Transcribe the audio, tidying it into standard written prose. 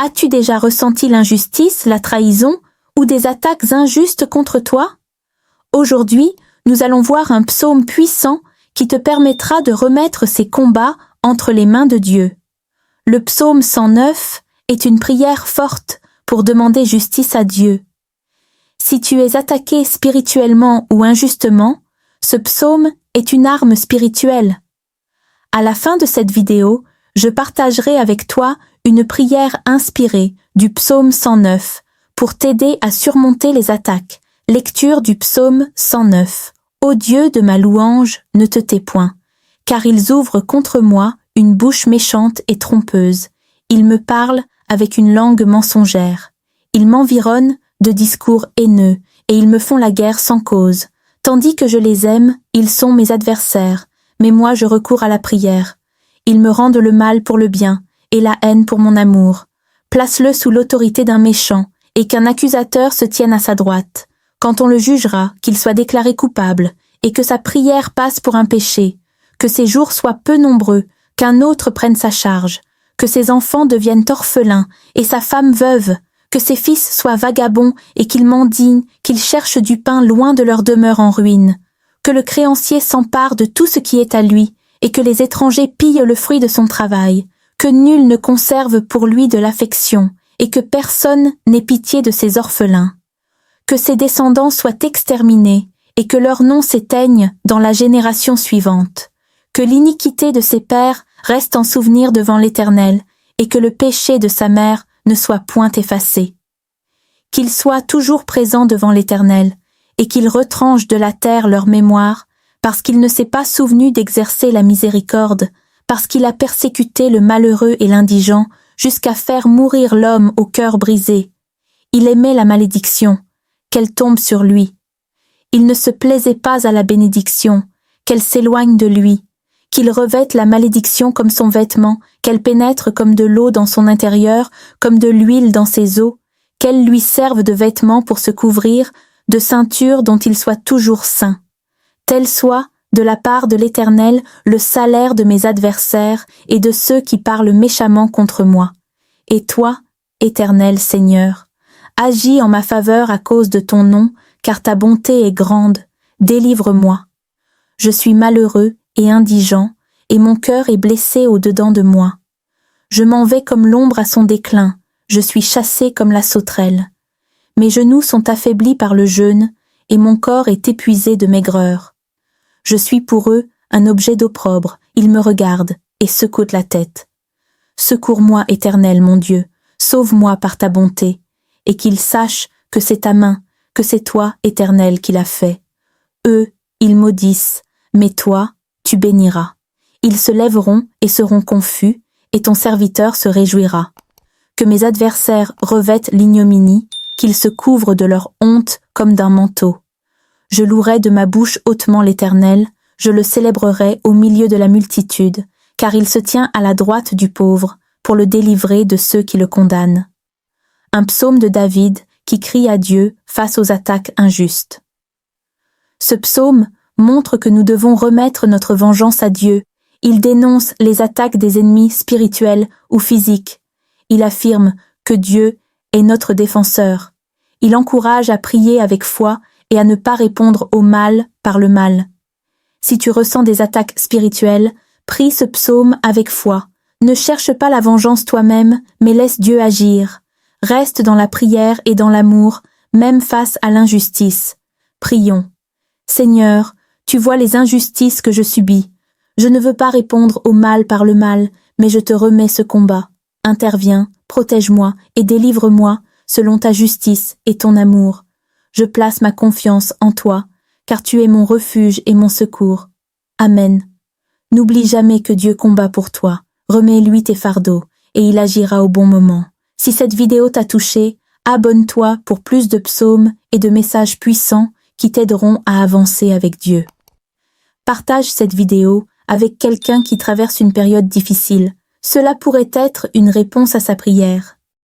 As-tu déjà ressenti l'injustice, la trahison ou des attaques injustes contre toi? Aujourd'hui, nous allons voir un psaume puissant qui te permettra de remettre ces combats entre les mains de Dieu. Le psaume 109 est une prière forte pour demander justice à Dieu. Si tu es attaqué spirituellement ou injustement, ce psaume est une arme spirituelle. À la fin de cette vidéo, je partagerai avec toi une prière inspirée du psaume 109 pour t'aider à surmonter les attaques. Lecture du psaume 109. Ô Dieu de ma louange, ne te tais point, car ils ouvrent contre moi une bouche méchante et trompeuse. Ils me parlent avec une langue mensongère. Ils m'environnent de discours haineux, et ils me font la guerre sans cause. Tandis que je les aime, ils sont mes adversaires, mais moi je recours à la prière. Ils me rendent le mal pour le bien, et la haine pour mon amour. Place-le sous l'autorité d'un méchant, et qu'un accusateur se tienne à sa droite. Quand on le jugera, qu'il soit déclaré coupable, et que sa prière passe pour un péché, que ses jours soient peu nombreux, qu'un autre prenne sa charge, que ses enfants deviennent orphelins, et sa femme veuve, que ses fils soient vagabonds et qu'ils mendient, qu'ils cherchent du pain loin de leur demeure en ruine, que le créancier s'empare de tout ce qui est à lui, et que les étrangers pillent le fruit de son travail, que nul ne conserve pour lui de l'affection, et que personne n'ait pitié de ses orphelins. Que ses descendants soient exterminés, et que leur nom s'éteigne dans la génération suivante. Que l'iniquité de ses pères reste en souvenir devant l'Éternel, et que le péché de sa mère ne soit point effacé. Qu'il soit toujours présent devant l'Éternel, et qu'il retranche de la terre leur mémoire, parce qu'il ne s'est pas souvenu d'exercer la miséricorde, parce qu'il a persécuté le malheureux et l'indigent, jusqu'à faire mourir l'homme au cœur brisé. Il aimait la malédiction, qu'elle tombe sur lui. Il ne se plaisait pas à la bénédiction, qu'elle s'éloigne de lui, qu'il revête la malédiction comme son vêtement, qu'elle pénètre comme de l'eau dans son intérieur, comme de l'huile dans ses os, qu'elle lui serve de vêtement pour se couvrir, de ceinture dont il soit toujours saint. Tel soit, de la part de l'Éternel, le salaire de mes adversaires et de ceux qui parlent méchamment contre moi. Et toi, Éternel Seigneur, agis en ma faveur à cause de ton nom, car ta bonté est grande, délivre-moi. Je suis malheureux et indigent, et mon cœur est blessé au-dedans de moi. Je m'en vais comme l'ombre à son déclin, je suis chassé comme la sauterelle. Mes genoux sont affaiblis par le jeûne, et mon corps est épuisé de maigreur. Je suis pour eux un objet d'opprobre, ils me regardent et secouent la tête. Secours-moi, Éternel, mon Dieu, sauve-moi par ta bonté, et qu'ils sachent que c'est ta main, que c'est toi, Éternel, qui l'as fait. Eux, ils maudissent, mais toi, tu béniras. Ils se lèveront et seront confus, et ton serviteur se réjouira. Que mes adversaires revêtent l'ignominie, qu'ils se couvrent de leur honte comme d'un manteau. Je louerai de ma bouche hautement l'Éternel, je le célébrerai au milieu de la multitude, car il se tient à la droite du pauvre, pour le délivrer de ceux qui le condamnent. Un psaume de David qui crie à Dieu face aux attaques injustes. Ce psaume montre que nous devons remettre notre vengeance à Dieu. Il dénonce les attaques des ennemis spirituels ou physiques. Il affirme que Dieu est notre défenseur. Il encourage à prier avec foi et à ne pas répondre au mal par le mal. Si tu ressens des attaques spirituelles, prie ce psaume avec foi. Ne cherche pas la vengeance toi-même, mais laisse Dieu agir. Reste dans la prière et dans l'amour, même face à l'injustice. Prions. Seigneur, tu vois les injustices que je subis. Je ne veux pas répondre au mal par le mal, mais je te remets ce combat. Interviens, protège-moi et délivre-moi selon ta justice et ton amour. Je place ma confiance en toi, car tu es mon refuge et mon secours. Amen. N'oublie jamais que Dieu combat pour toi. Remets-lui tes fardeaux, et il agira au bon moment. Si cette vidéo t'a touché, abonne-toi pour plus de psaumes et de messages puissants qui t'aideront à avancer avec Dieu. Partage cette vidéo avec quelqu'un qui traverse une période difficile. Cela pourrait être une réponse à sa prière.